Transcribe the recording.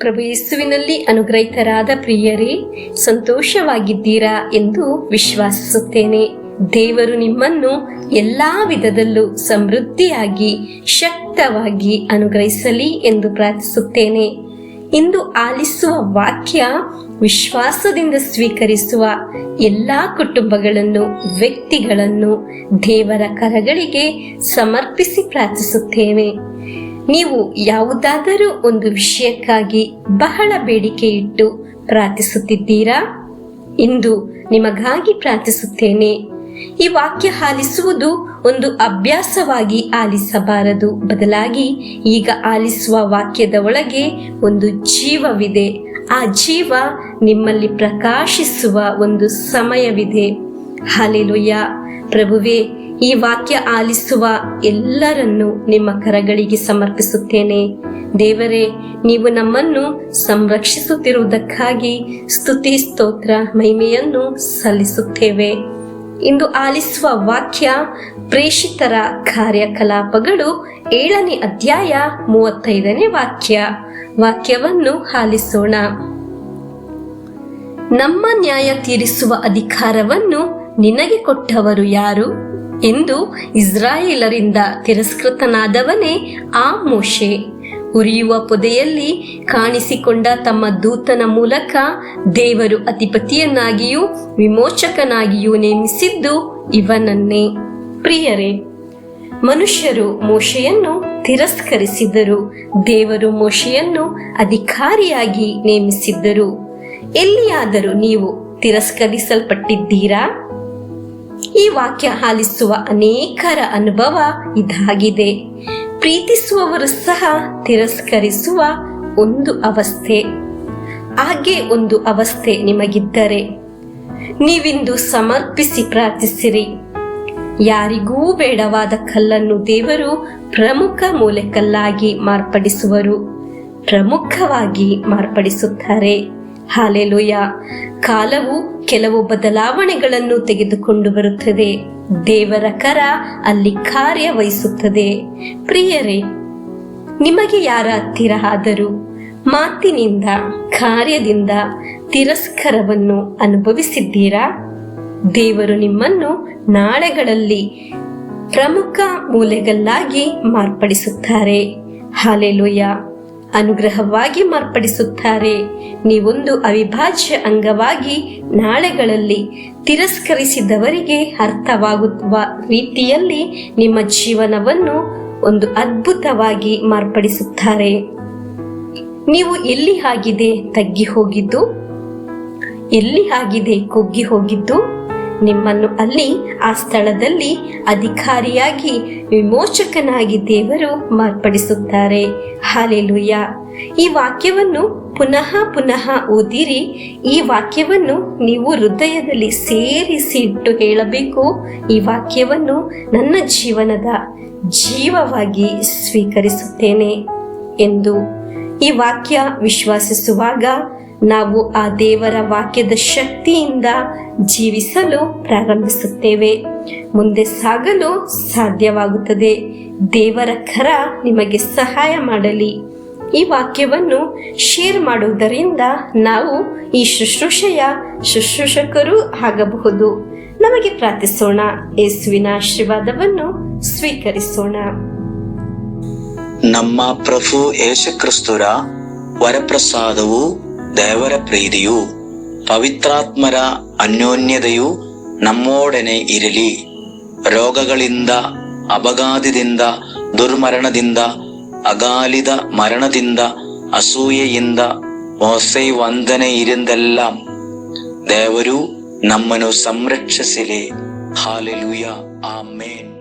ಪ್ರಭು ಯೇಸುವಿನಲ್ಲಿ ಅನುಗ್ರಹಿತರಾದ ಪ್ರಿಯರೇ, ಸಂತೋಷವಾಗಿದ್ದೀರಾ ಎಂದು ವಿಶ್ವಾಸಿಸುತ್ತೇನೆ. ದೇವರು ನಿಮ್ಮನ್ನು ಎಲ್ಲಾ ವಿಧದಲ್ಲೂ ಸಮೃದ್ಧಿಯಾಗಿ ಶಕ್ತವಾಗಿ ಅನುಗ್ರಹಿಸಲಿ ಎಂದು ಪ್ರಾರ್ಥಿಸುತ್ತೇನೆ. ಇಂದು ಆಲಿಸುವ ವಾಕ್ಯ ವಿಶ್ವಾಸದಿಂದ ಸ್ವೀಕರಿಸುವ ಎಲ್ಲಾ ಕುಟುಂಬಗಳನ್ನು, ವ್ಯಕ್ತಿಗಳನ್ನು ದೇವರ ಕರಗಳಿಗೆ ಸಮರ್ಪಿಸಿ ಪ್ರಾರ್ಥಿಸುತ್ತೇವೆ. ನೀವು ಯಾವುದಾದರೂ ಒಂದು ವಿಷಯಕ್ಕಾಗಿ ಬಹಳ ಬೇಡಿಕೆ ಇಟ್ಟು ಪ್ರಾರ್ಥಿಸುತ್ತಿದ್ದೀರಾ? ಇಂದು ನಿಮಗಾಗಿ ಪ್ರಾರ್ಥಿಸುತ್ತೇನೆ. ಈ ವಾಕ್ಯ ಆಲಿಸುವುದು ಒಂದು ಅಭ್ಯಾಸವಾಗಿ ಆಲಿಸಬಾರದು. ಬದಲಾಗಿ ಈಗ ಆಲಿಸುವ ವಾಕ್ಯದ ಒಳಗೆ ಒಂದು ಜೀವವಿದೆ. ಆ ಜೀವ ನಿಮ್ಮಲ್ಲಿ ಪ್ರಕಾಶಿಸುವ ಒಂದು ಸಮಯವಿದೆ. ಹಲ್ಲೆಲೂಯಾ. ಪ್ರಭುವೇ, ಈ ವಾಕ್ಯ ಆಲಿಸುವ ಎಲ್ಲರನ್ನು ನಿಮ್ಮ ಕರಗಳಿಗೆ ಸಮರ್ಪಿಸುತ್ತೇನೆ. ದೇವರೇ, ನೀವು ನಮ್ಮನ್ನು ಸಂರಕ್ಷಿಸುತ್ತಿರುವುದಕ್ಕಾಗಿ ಸ್ತುತಿ, ಸ್ತೋತ್ರ, ಮಹಿಮೆಯನ್ನು ಸಲ್ಲಿಸುತ್ತೇವೆ. ಇಂದು ಆಲಿಸುವ ವಾಕ್ಯ ಪ್ರೇಷಿತರ ಕಾರ್ಯಕಲಾಪಗಳು 7ನೇ ಅಧ್ಯಾಯ 35ನೇ ವಾಕ್ಯವನ್ನು ಆಲಿಸೋಣ. ನಮ್ಮ ನ್ಯಾಯ ತೀರಿಸುವ ಅಧಿಕಾರವನ್ನು ನಿನಗೆ ಕೊಟ್ಟವರು ಯಾರು ಎಂದು ಇಸ್ರಾಯೇಲರಿಂದ ತಿರಸ್ಕೃತನಾದವನೇ ಆ ಮೋಶೆ. ಉರಿಯುವ ಪೊದೆಯಲ್ಲಿ ಕಾಣಿಸಿಕೊಂಡ ತಮ್ಮ ದೂತನ ಮೂಲಕ ದೇವರು ಅಧಿಪತಿಯನ್ನಾಗಿಯೂ ವಿಮೋಚಕನಾಗಿಯೂ ನೇಮಿಸಿದ್ದು ಇವನನ್ನೇ. ಪ್ರಿಯರೇ, ಮನುಷ್ಯರು ಮೋಶೆಯನ್ನು ತಿರಸ್ಕರಿಸಿದರು. ದೇವರು ಮೋಶೆಯನ್ನು ಅಧಿಕಾರಿಯಾಗಿ ನೇಮಿಸಿದ್ದರು. ಎಲ್ಲಿಯಾದರೂ ನೀವು ತಿರಸ್ಕರಿಸಲ್ಪಟ್ಟಿದ್ದೀರಾ? ಈ ವಾಕ್ಯ ಆಲಿಸುವ ಅನೇಕರ ಅನುಭವ ಇದಾಗಿದೆ. ಪ್ರೀತಿಸುವವರು ಸಹ ತಿರಸ್ಕರಿಸುವ ಒಂದು ಅವಸ್ಥೆ. ಹಾಗೆ ಒಂದು ಅವಸ್ಥೆ ನಿಮಗಿದ್ದರೆ ನೀವಿಂದು ಸಮರ್ಪಿಸಿ ಪ್ರಾರ್ಥಿಸಿರಿ. ಯಾರಿಗೂ ಬೇಡವಾದ ಕಲ್ಲನ್ನು ದೇವರು ಪ್ರಮುಖ ಮೂಲೆಕಲ್ಲಾಗಿ ಮಾರ್ಪಡಿಸುವರು, ಪ್ರಮುಖವಾಗಿ ಮಾರ್ಪಡಿಸುತ್ತಾರೆ. ಹಲ್ಲೆಲೂಯಾ. ಕಾಲವು ಕೆಲವು ಬದಲಾವಣೆಗಳನ್ನು ತೆಗೆದುಕೊಂಡು ಬರುತ್ತದೆ. ದೇವರ ಕರ ಅಲ್ಲಿ ಕಾರ್ಯವಹಿಸುತ್ತದೆ. ಪ್ರಿಯರೇ, ನಿಮಗೆ ಯಾರ ಹತ್ತಿರ ಆದರೂ ಮಾತಿನಿಂದ, ಕಾರ್ಯದಿಂದ ತಿರಸ್ಕಾರವನ್ನು ಅನುಭವಿಸಿದ್ದೀರಾ? ದೇವರು ನಿಮ್ಮನ್ನು ನಾಳೆಗಳಲ್ಲಿ ಪ್ರಮುಖ ಮೂಲೆಗಲ್ಲಾಗಿ ಮಾರ್ಪಡಿಸುತ್ತಾರೆ. ಹಲ್ಲೆಲೂಯಾ. ಅನುಗ್ರಹವಾಗಿ ಮಾರ್ಪಡಿಸುತ್ತಾರೆ. ನೀವೊಂದು ಅವಿಭಾಜ್ಯ ಅಂಗವಾಗಿ ನಾಳೆಗಳಲ್ಲಿ ತಿರಸ್ಕರಿಸಿದವರಿಗೆ ಅರ್ಥವಾಗುವ ರೀತಿಯಲ್ಲಿ ನಿಮ್ಮ ಜೀವನವನ್ನು ಒಂದು ಅದ್ಭುತವಾಗಿ ಮಾರ್ಪಡಿಸುತ್ತಾರೆ. ನೀವು ಎಲ್ಲಿ ಆಗಿದೆ ತಗ್ಗಿ ಹೋಗಿದ್ದು, ಎಲ್ಲಿ ಆಗಿದೆ ಕುಗ್ಗಿ ಹೋಗಿದ್ದು, ನಿಮ್ಮನ್ನು ಅಲ್ಲಿ ಆ ಸ್ಥಳದಲ್ಲಿ ಅಧಿಕಾರಿಯಾಗಿ, ವಿಮೋಚಕನಾಗಿ ದೇವರು ಮಾರ್ಪಡಿಸುತ್ತಾರೆ. ಹಲ್ಲೆಲೂಯಾ. ಈ ವಾಕ್ಯವನ್ನು ಪುನಃ ಪುನಃ ಓದಿರಿ. ಈ ವಾಕ್ಯವನ್ನು ನೀವು ಹೃದಯದಲ್ಲಿ ಸೇರಿಸಿ ಇಟ್ಟು ಹೇಳಬೇಕು, ಈ ವಾಕ್ಯವನ್ನು ನನ್ನ ಜೀವನದ ಜೀವವಾಗಿ ಸ್ವೀಕರಿಸುತ್ತೇನೆ ಎಂದು. ಈ ವಾಕ್ಯ ವಿಶ್ವಾಸಿಸುವಾಗ ನಾವು ಆ ದೇವರ ವಾಕ್ಯದ ಶಕ್ತಿಯಿಂದ ಜೀವಿಸಲು ಪ್ರಾರಂಭಿಸುತ್ತೇವೆ. ಮುಂದೆ ಸಾಗಲು ಸಾಧ್ಯವಾಗುತ್ತದೆ. ದೇವರ ಕರ ನಿಮಗೆ ಸಹಾಯ ಮಾಡಲಿ. ಈ ವಾಕ್ಯವನ್ನು ಶೇರ್ ಮಾಡುವುದರಿಂದ ನಾವು ಈ ಶುಶ್ರೂಷೆಯ ಶುಶ್ರೂಷಕರು ಆಗಬಹುದು. ನಮಗೆ ಪ್ರಾರ್ಥಿಸೋಣ. ಯೇಸುವಿನ ಆಶೀರ್ವಾದವನ್ನು ಸ್ವೀಕರಿಸೋಣ. ನಮ್ಮ ಪ್ರಭು ಯೇಸು ಕ್ರಿಸ್ತರ ವರಪ್ರಸಾದವು, ದೇವರ ಪ್ರೀತಿಯು, ಪವಿತ್ರಾತ್ಮರ ಅನ್ಯೋನ್ಯತೆಯು ನಮ್ಮೊಡನೆ ಇರಲಿ. ರೋಗಗಳಿಂದ, ಅಪಘಾತದಿಂದ, ದುರ್ಮರಣದಿಂದ, ಅಗಾಲಿದ ಮರಣದಿಂದ, ಅಸೂಯೆಯಿಂದ, ಮೋಸೆ ವಂದನೆಯಿಂದೆല്ലാം ದೇವರು ನಮ್ಮನ್ನು ಸಂರಕ್ಷಿಸಲಿ. ಹಲ್ಲೆಲೂಯಾ. ಆಮೆನ್.